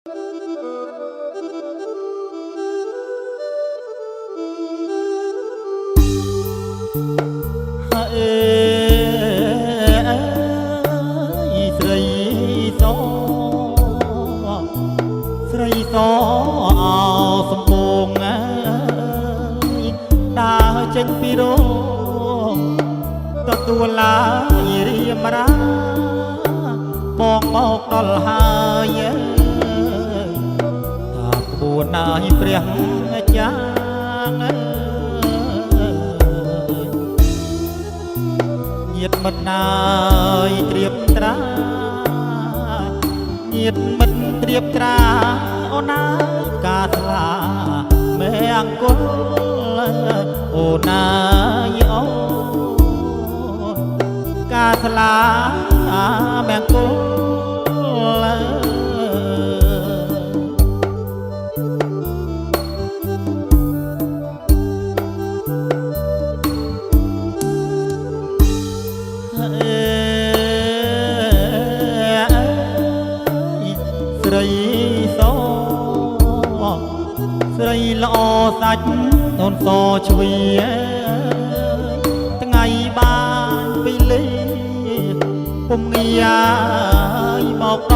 ស្រីសស្រីសអោសំពងដើរចេញពីរោងទទួលឡាយរៀមរាបងមកដល់ហើយថាក្បួនហើយព្រះចាញាតមិត្តណាយត្រៀបត្រាញាតមិត្តត្រៀបត្រាអូនណាកាស្លាមេអង្គុលអូនណាយអូកាស្លាមេអង្គុលស្រីសស្រីល្អសាច់អូនសជ្វីថ្ងៃបានពីលេពុំងាយមក